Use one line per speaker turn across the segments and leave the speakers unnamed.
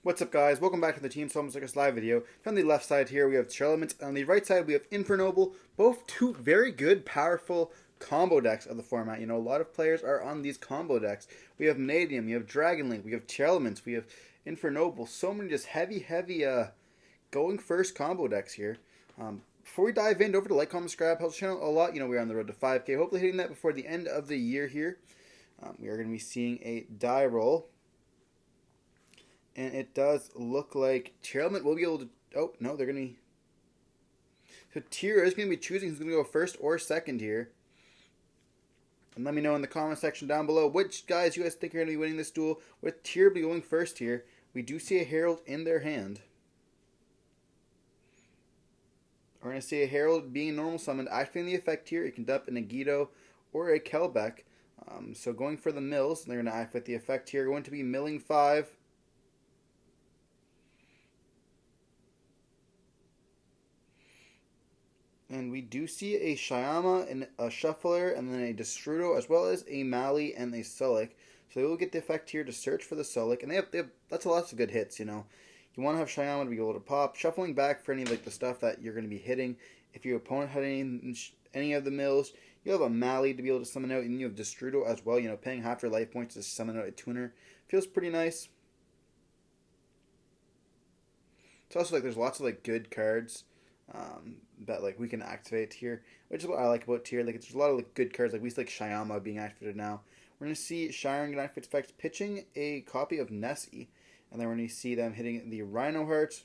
What's up, guys? Welcome back to the Team Solemn Circus live video. On the left side here we have Tearlaments, on the right side we have Infernoble, both two very good, powerful combo decks of the format. You know, a lot of players are on these combo decks. We have Vanadium, we have Dragonlink, we have Tearlaments, we have Infernoble. So many just heavy, going first combo decks here. Before we dive in, don't forget to like, comment, subscribe. Helps the channel a lot. You know, we're on the road to 5K. Hopefully hitting that before the end of the year here. We are going to be seeing a die roll. And it does look like Tearlament will be able to... Oh, no, they're going to... So Tier is going to be choosing who's going to go first or second here. And let me know in the comment section down below which guys you guys think are going to be winning this duel. With Tier be going first here. We do see a Herald in their hand. We're going to see a Herald being normal summoned, activating the effect here. It can dump an Agito or a Kelbeck. So going for the mills, they're going to activate the effect here. Going to be milling 5. And we do see a Shyama, and a Shuffler, and then a Destrudo, as well as a Mali and a Sulik. So they will get the effect here to search for the Sulik. And they have that's a lot of good hits, you know. You want to have Shyama to be able to pop. Shuffling back for any of the stuff that you're going to be hitting. If your opponent had any of the mills, you have a Mali to be able to summon out. And you have Destrudo as well. You know, paying half your life points to summon out a tuner. Feels pretty nice. It's also there's lots of good cards that we can activate here, which is what I like about Tier. There's a lot of good cards. We see Shyama being activated now. We're going to see Shiren get activated effects, pitching a copy of Nessie. And then we're going to see them hitting the Rhino Heart.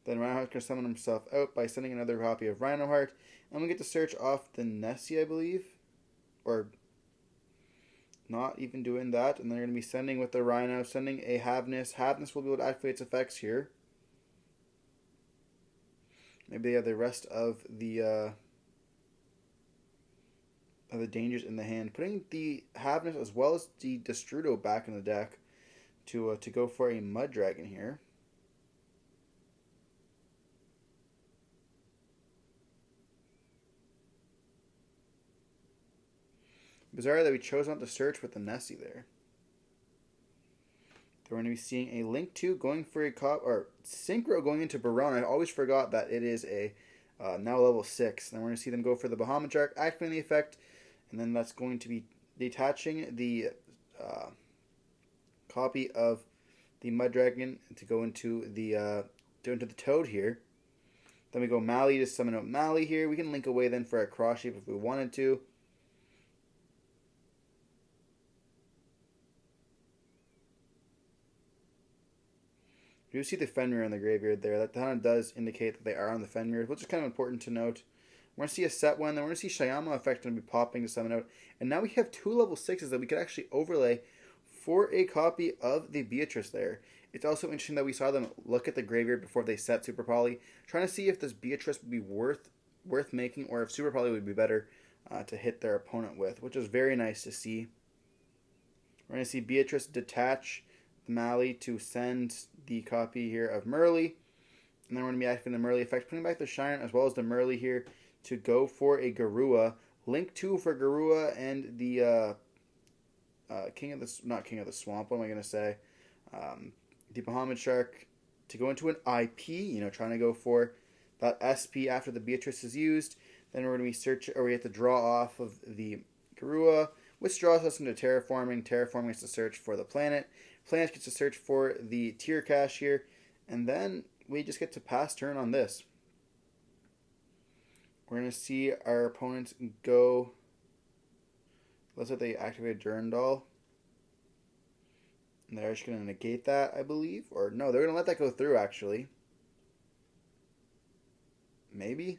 Then Rhino Heart's going to summon himself out by sending another copy of Rhino Heart. And we get to search off the Nessie, I believe. Or not even doing that. And they're going to be sending with the Rhino, sending a Havness. Havness will be able to activate its effects here. Maybe they have the rest of the dangers in the hand. Putting the Havness as well as the Destrudo back in the deck. To go for a Mud Dragon here. Bizarre that we chose not to search with the Nessie there. We're going to be seeing a Link 2 going for a Synchro going into Baron. I always forgot that it is a now level 6. Then we're going to see them go for the Bahamut Shark, activating the effect, and then that's going to be detaching the copy of the Mud Dragon to go into the Toad here. Then we go Mali to summon out Mali here. We can link away then for a cross shape if we wanted to. You see the Fenrir in the graveyard there. That kind of does indicate that they are on the Fenrir, which is kind of important to note. We're going to see a set one. Then we're going to see Shyama effect going to be popping to summon out. And now we have 2 level 6s that we could actually overlay for a copy of the Beatrice there. It's also interesting that we saw them look at the graveyard before they set Super Poly, trying to see if this Beatrice would be worth making, or if Super Poly would be better to hit their opponent with, which is very nice to see. We're going to see Beatrice detach the Mali to send the copy here of Merly. And then we're going to be activating the Merly effect, putting back the Shiren as well as the Merly here to go for a Garua. Link 2 for Garua and the not King of the Swamp, what am I going to say? The Bahamut Shark to go into an IP, you know, trying to go for that SP after the Beatrice is used. Then we're going to be we have to draw off of the Garua, which draws us into Terraforming. Terraforming is to search for the planet. Planet gets to search for the tier cache here. And then we just get to pass turn on this. We're going to see our opponents go... Looks like they activated Durandal. And they're just going to negate that, I believe. Or no, they're going to let that go through, actually. Maybe?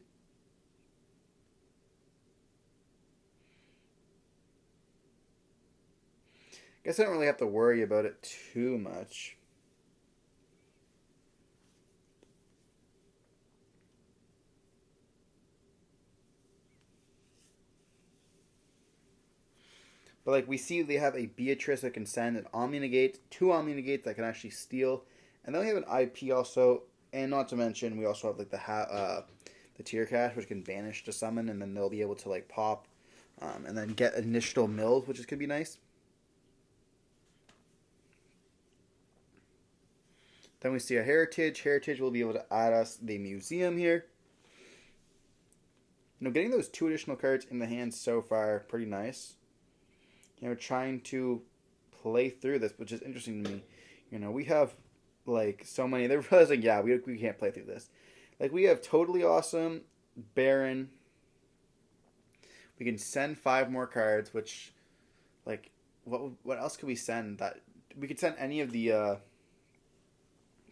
Guess I don't really have to worry about it too much. But we see they have a Beatrice that can send an Omni Negate, 2 Omni Negates that can actually steal, and then we have an IP also, and not to mention we also have the tier cache, which can vanish to summon, and then they'll be able to pop, and then get initial mills, which is gonna be nice. Then we see a Heritage. Heritage will be able to add us the Museum here. Getting those 2 additional cards in the hand so far, pretty nice. Trying to play through this, which is interesting to me. We have, so many. They're realizing, yeah, we can't play through this. We have Totally Awesome, Baron. We can send 5 more cards, which, what else could we send? That we could send any of the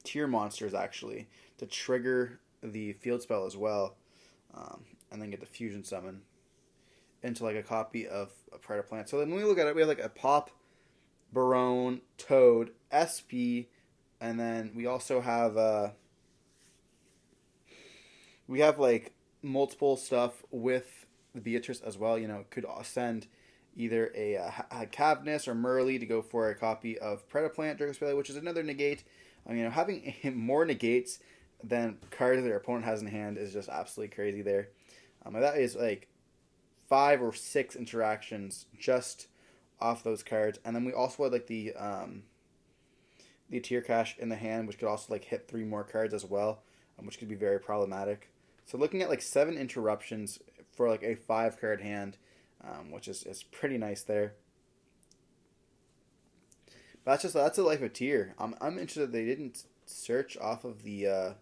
tier monsters, actually, to trigger the field spell as well. And then get the fusion summon into a copy of a Pride of Plant. So then when we look at it, we have a Pop, Barone, Toad, SP, and then we also have multiple stuff with the Beatrice as well. Could send either a Cavness or Merly to go for a copy of Predaplant Dragon's, which is another negate. Having more negates than cards that their opponent has in hand is just absolutely crazy there. That is 5 or 6 interactions just off those cards, and then we also had the tier cache in the hand, which could also hit 3 more cards as well, which could be very problematic. So looking at 7 interruptions for a 5 card hand, which is pretty nice there. But that's the life of tier. I'm interested they didn't search off of the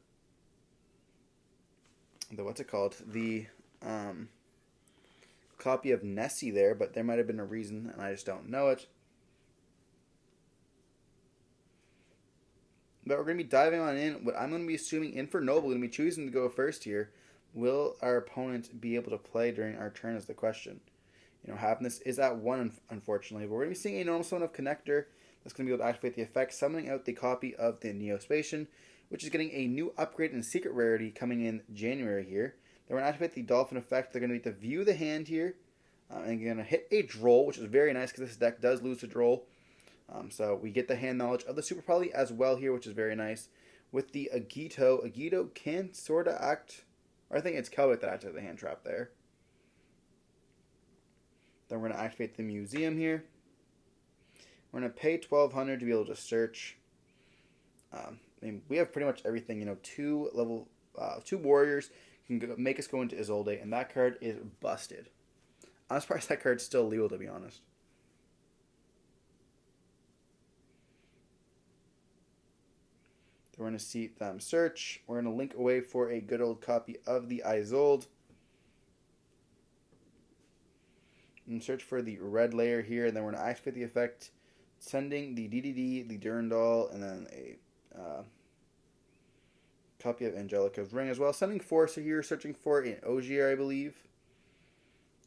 what's it called, the copy of Nessie there, but there might have been a reason and I just don't know it. But we're going to be diving on in. I'm going to be assuming Infernoble going to be choosing to go first here. Will our opponent be able to play during our turn is the question. Happiness is at 1, unfortunately, but we're going to be seeing a normal summon of Connector that's going to be able to activate the effect, summoning out the copy of the Neospatian, which is getting a new upgrade in secret rarity coming in January here. They're going to activate the Dolphin effect. They're going to need to view the hand here. And you're going to hit a Droll, which is very nice because this deck does lose to Droll. So we get the hand knowledge of the Super Poly as well here, which is very nice. With the Agito, Agito can sort of act, or I think it's Kelvic that activated the hand trap there. Then we're going to activate the Museum here. We're going to pay 1,200 to be able to search. We have pretty much everything. 2 warriors can make us go into Isolde, and that card is busted. I'm surprised that card's still legal, to be honest. Then we're going to see them search. We're going to link away for a good old copy of the Isolde. And search for the red layer here, and then we're going to activate the effect, sending the DDD, the Durandal, and then a copy of Angelica's Ring as well. Sending 4, so here searching for an Ogier, I believe.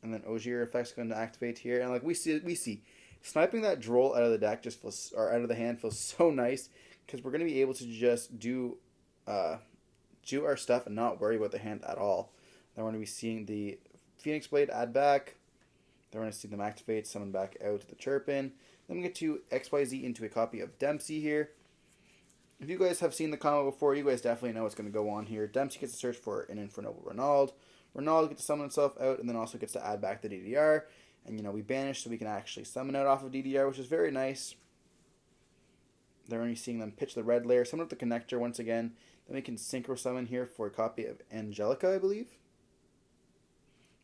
And then Ogier effect's going to activate here. And we see sniping that Droll out of the deck just feels, or out of the hand feels so nice, because we're going to be able to just do our stuff and not worry about the hand at all. Then we're going to be seeing the Phoenix Blade add back. Then we're going to see them activate, summon back out the Turpin. Then we get to XYZ into a copy of Dempsey here. If you guys have seen the combo before, you guys definitely know what's going to go on here. Dempsey gets to search for an Infernoble Ronald. Ronald gets to summon himself out, and then also gets to add back the DDR. And, we banish so we can actually summon out off of DDR, which is very nice. They're only seeing them pitch the red layer, summon up the Connector once again. Then we can Synchro Summon here for a copy of Angelica, I believe.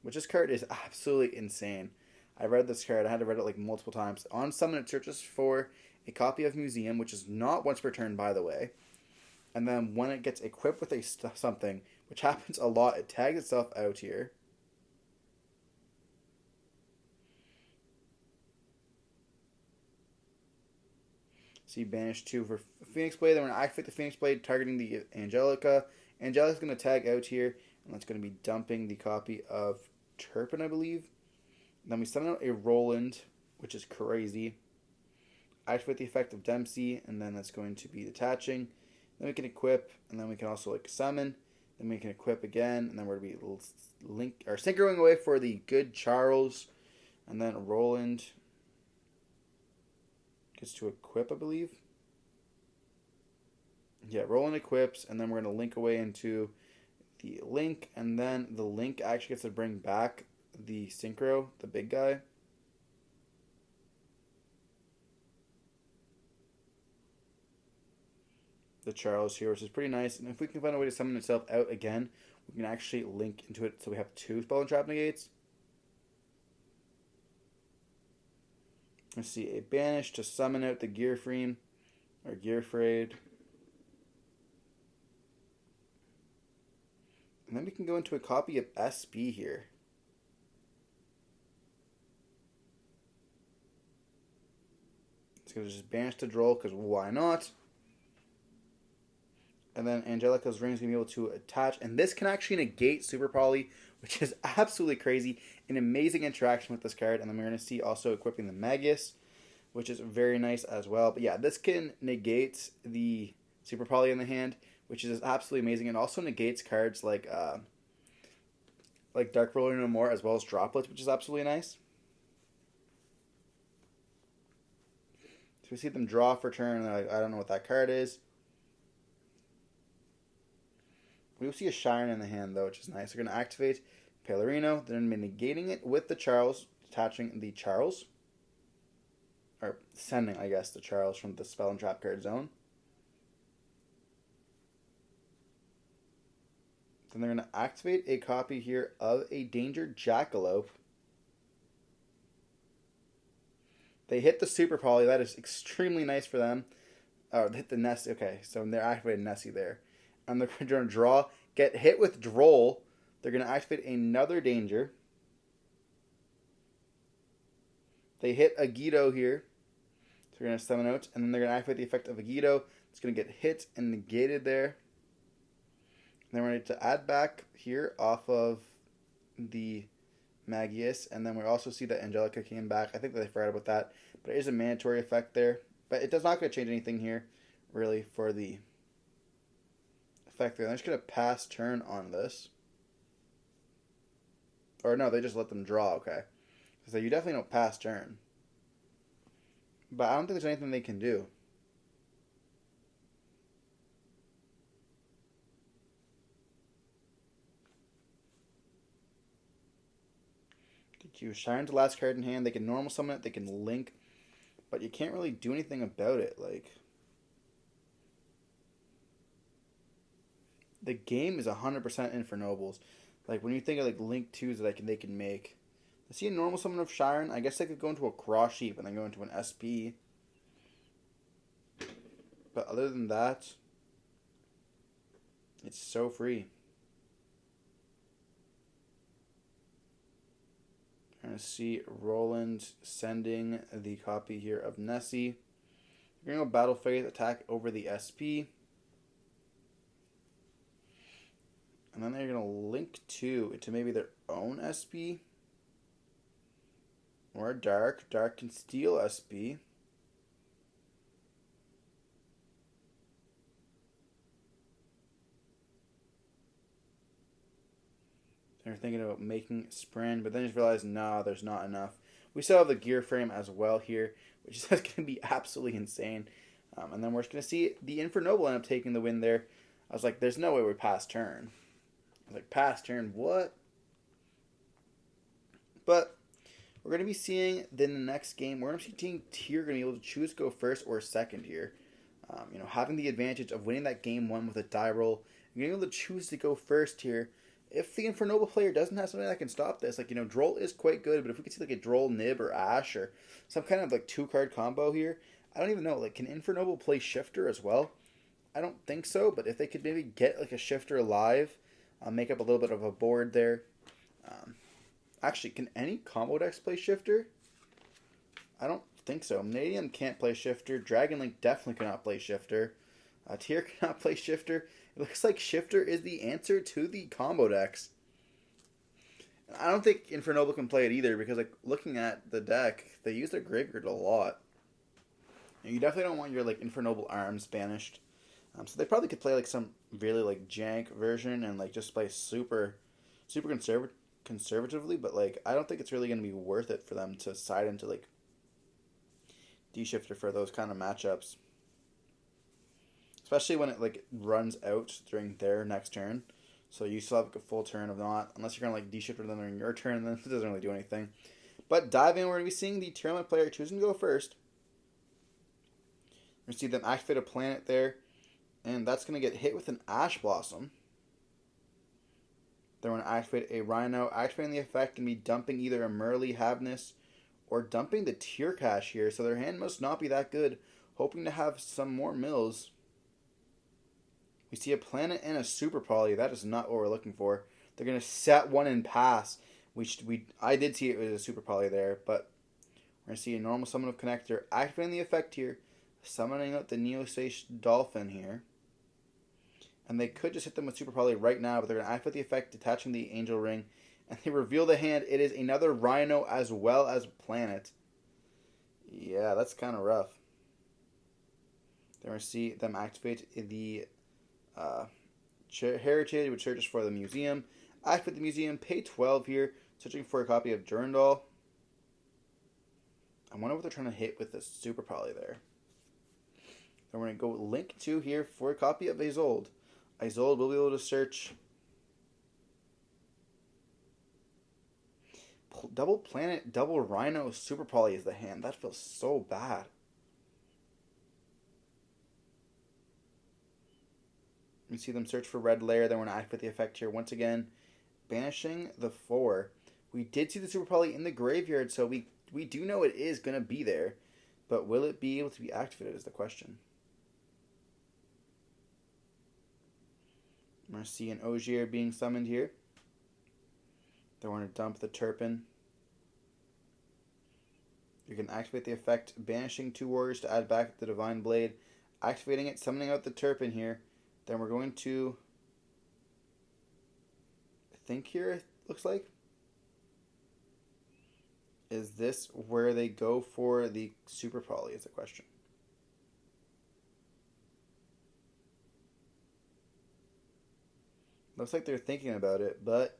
Which this card is absolutely insane. I read this card. I had to read it multiple times. On summon, it searches for a copy of Museum, which is not once per turn, by the way. And then when it gets equipped with a something, which happens a lot, it tags itself out here. So you banish 2 for Phoenix Blade. Then we're going to activate the Phoenix Blade, targeting the Angelica. Angelica's going to tag out here, and that's going to be dumping the copy of Turpin, I believe. Then we summon out a Roland, which is crazy. Activate the effect of Dempsey, and then that's going to be detaching. Then we can equip, and then we can also summon. Then we can equip again, and then we're going to be synchroing away for the good Charles, and then Roland gets to equip, I believe. Yeah, Roland equips, and then we're going to link away into the Link, and then the Link actually gets to bring back the Synchro, the big guy. the Charles here, which is pretty nice. And if we can find a way to summon itself out again, we can actually link into it so we have 2 Spell and Trap negates. Let's see, a Banish to summon out the Gearfried, or Gearfried. And then we can go into a copy of SB here. It's going to just banish the Droll, because why not? And then Angelica's Ring is going to be able to attach. And this can actually negate Super Poly, which is absolutely crazy. An amazing interaction with this card. And then we're going to see also equipping the Magus, which is very nice as well. But yeah, this can negate the Super Poly in the hand, which is absolutely amazing. And also negates cards like Dark Roller No More, as well as Droplets, which is absolutely nice. So we see them draw for turn. I don't know what that card is. We will see a Shine in the hand, though, which is nice. We're going to activate Pelourinho. They're going to be negating it with the Charles, attaching the Charles. Or sending, I guess, the Charles from the Spell and Trap card zone. Then they're going to activate a copy here of a Danger Jackalope. They hit the Super Poly. That is extremely nice for them. Oh, they hit the Nessie. Okay, so they're activating Nessie there. And they're going to draw, get hit with Droll. They're going to activate another Danger. They hit Agido here. So we're going to summon out. And then they're going to activate the effect of Agido. It's going to get hit and negated there. And then we're going to add back here off of the Magius. And then we also see that Angelica came back. I think that they forgot about that. But it is a mandatory effect there. But it does not going to change anything here, really, for the effect there. I'm just going to pass turn on this. Or no, they just let them draw, okay. So you definitely don't pass turn. But I don't think there's anything they can do. You Shine the last card in hand. They can normal summon it. They can link. But you can't really do anything about it. Like, the game is 100% Infernobles. Like, when you think of like Link 2s that they can make. I see a normal summon of Shiren. I guess they could go into a Cross Sheep and then go into an SP. But other than that, it's so free. We're going to see Roland sending the copy here of Nessie. We're going to go Battle Phase, attack over the SP. And then they're going to link 2 to maybe their own SP. Or Dark. Dark can steal SP. They're thinking about making Sprint, but then just realized, no, there's not enough. We still have the gear frame as well here, which is going to be absolutely insane. And then we're just going to see the Infernoble end up taking the win there. I was like, there's no way we pass turn. I was like, pass turn, what? But we're going to be seeing then the next game, we're going to see Team Tier going to be able to choose to go first or second here. Having the advantage of winning that game 1 with a die roll, and being able to choose to go first here. If the Infernoble player doesn't have something that can stop this, Droll is quite good, but if we could see like a Droll, Nib, or Ash, or some kind of like 2-card combo here, I don't even know. Like, can Infernoble play Shifter as well? I don't think so, but if they could maybe get like a Shifter alive, make up a little bit of a board there. Actually, can any combo decks play Shifter? I don't think so. Mannadium can't play Shifter. Dragon Link definitely cannot play Shifter. Tier cannot play Shifter. It looks like Shifter is the answer to the combo decks. I don't think Infernoble can play it either, because like looking at the deck, they use their graveyard a lot. And you definitely don't want your like Infernoble arms banished. So they probably could play like some really like jank version and like just play super conservatively, but like I don't think it's really going to be worth it for them to side into like D-Shifter for those kind of matchups. Especially when it like runs out during their next turn. So you still have like a full turn of not, unless you're going to like D-Shifter them during your turn, then it doesn't really do anything. But diving, we're going to be seeing the Tearlaments player choosing to go first. We're going to see them activate a planet there. And that's going to get hit with an Ash Blossom. They're going to activate a Rhino. Activating the effect and be dumping either a Merly Havness or dumping the Tier Cache here. So their hand must not be that good. Hoping to have some more mills. We see a planet and a Super Poly. That is not what we're looking for. They're going to set one and pass. I did see it was a Super Poly there, but we're going to see a normal summon of Connector. Activating the effect here. Summoning out the Neosage Dolphin here. And they could just hit them with Super Poly right now, but they're going to activate the effect, detaching the Angel Ring. And they reveal the hand. It is another Rhino as well as Planet. Yeah, that's kind of rough. Then we're going to see them activate the Heritage, which searches for the museum. Activate the museum, pay 12 here, searching for a copy of Durandal. I wonder what they're trying to hit with this Super Poly there. Then we're going to go link 2 here for a copy of Isolde. Isolde will be able to search double Planet, double Rhino, Super Poly is the hand. That feels so bad. You see them search for Red Layer. Then we're going to activate the effect here once again. Banishing the 4. We did see the Super Poly in the graveyard, so we do know it is going to be there. But will it be able to be activated is the question. I'm going to see an Ogier being summoned here. Then we're going to dump the Turpin. You can activate the effect, banishing 2 warriors to add back the Divine Blade. Activating it, summoning out the Turpin here. Then we're going to think here, it looks like. Is this where they go for the Super Poly is the question. Looks like they're thinking about it, but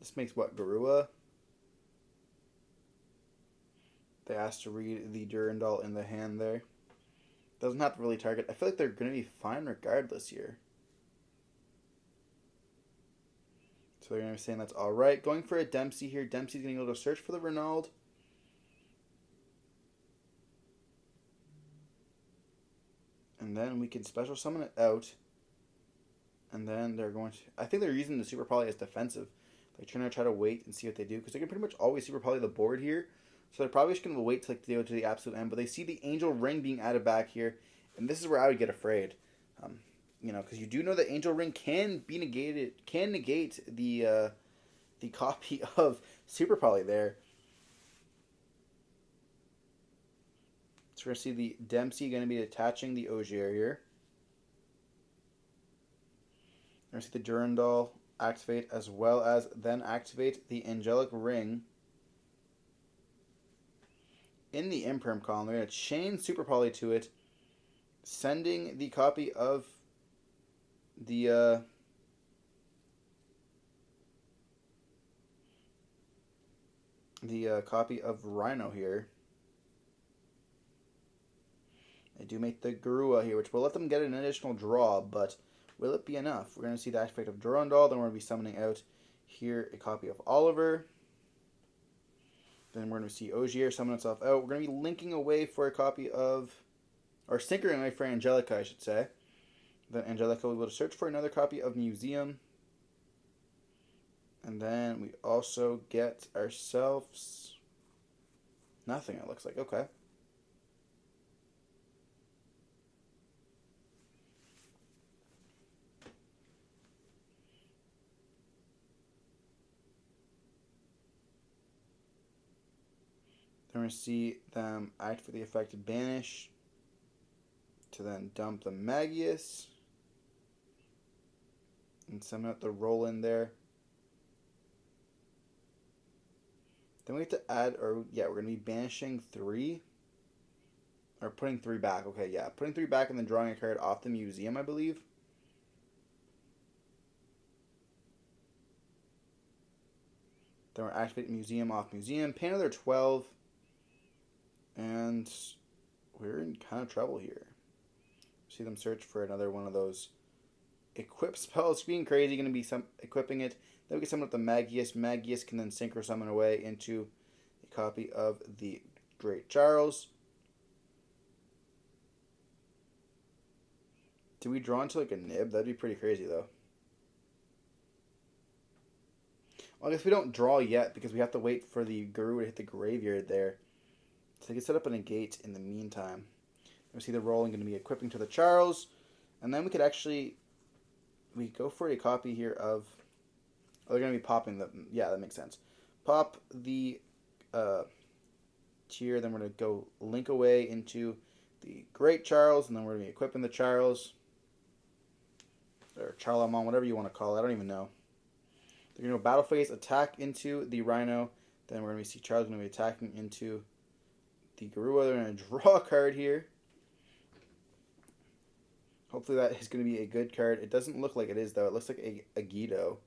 this makes what, Garua? They asked to read the Durandal in the hand there. Doesn't have to really target. I feel like they're going to be fine regardless here. So they're going to be saying that's alright. Going for a Dempsey here. Dempsey's going to be able to search for the Renauld. And then we can special summon it out. And then they're going to... I think they're using the Super Poly as defensive. They're trying to wait and see what they do. Because they can pretty much always Super Poly the board here. So they're probably just going to wait to go to the absolute end. But they see the Angel Ring being added back here. And this is where I would get afraid. Because you do know that Angel Ring can be negated. Can negate the copy of Super Poly there. So we're going to see the Dempsey going to be attaching the Ogier here. We're going to see the Durandal activate as well as then activate the Angelic Ring. In the Imperm column, they're going to chain Super Poly to it, sending the copy of the copy of Rhino here. They do make the Garua here, which will let them get an additional draw, but will it be enough? We're going to see the activate of Durandal, then we're going to be summoning out here a copy of Oliver. Then we're going to see Ogier summon itself out. We're going to be linking away for a copy of... or syncing away for Angelica, I should say. Then Angelica will be able to search for another copy of Museum. And then we also get ourselves... nothing, it looks like. Okay. Then we're going to see them act for the effect of Banish. To then dump the Magius. And summon out the Roland there. Then we have to add, we're going to be banishing 3. Or putting 3 back. Okay, yeah. Putting 3 back and then drawing a card off the Museum, I believe. Then we're activating Museum off Museum. Pay another 12. And we're in kind of trouble here. See them search for another one of those equip spells. Being crazy, going to be equipping it. Then we can summon up the Magius. Magius can then synchro summon away into a copy of the Great Charles. Do we draw into like a nib? That'd be pretty crazy though. Well, I guess we don't draw yet because we have to wait for the Guru to hit the graveyard there. So they can set up a negate in the meantime. We see the rolling going to be equipping to the Charles. And then we could actually... We go for a copy here of... Oh, they're going to be popping the... Yeah, that makes sense. Pop the tier. Then we're going to go link away into the Great Charles. And then we're going to be equipping the Charles. Or Charlemont, whatever you want to call it. I don't even know. They're going to go battle phase, attack into the Rhino. Then we're going to see Charles going to be attacking into the Garua. They're going to draw a card here. Hopefully that is going to be a good card. It doesn't look like it is, though. It looks like a Guido.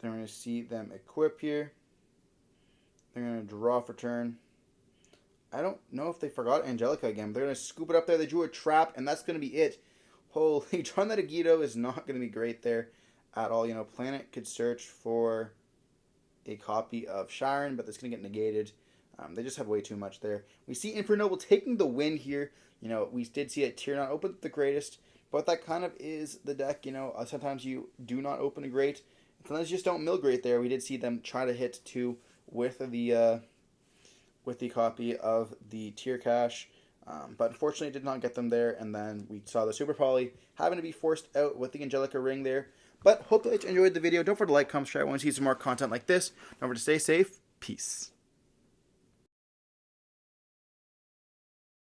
Then we're going to see them equip here. They're going to draw for turn. I don't know if they forgot Angelica again. But they're going to scoop it up there. They drew a trap, and that's going to be it. Holy, drawing that Agido is not going to be great there at all. You know, Planet could search for a copy of Sharon, but that's going to get negated. They just have way too much there. We see Infernoble taking the win here. You know, we did see it tier not open the greatest, but that kind of is the deck. You know, sometimes you do not open a great. Sometimes you just don't mill great there. We did see them try to hit 2 with the copy of the tier cash. But unfortunately, it did not get them there, and then we saw the Super Poly having to be forced out with the Angelica ring there. But hope that you enjoyed the video. Don't forget to like, comment, subscribe. I want to see some more content like this. Don't forget to stay safe. Peace.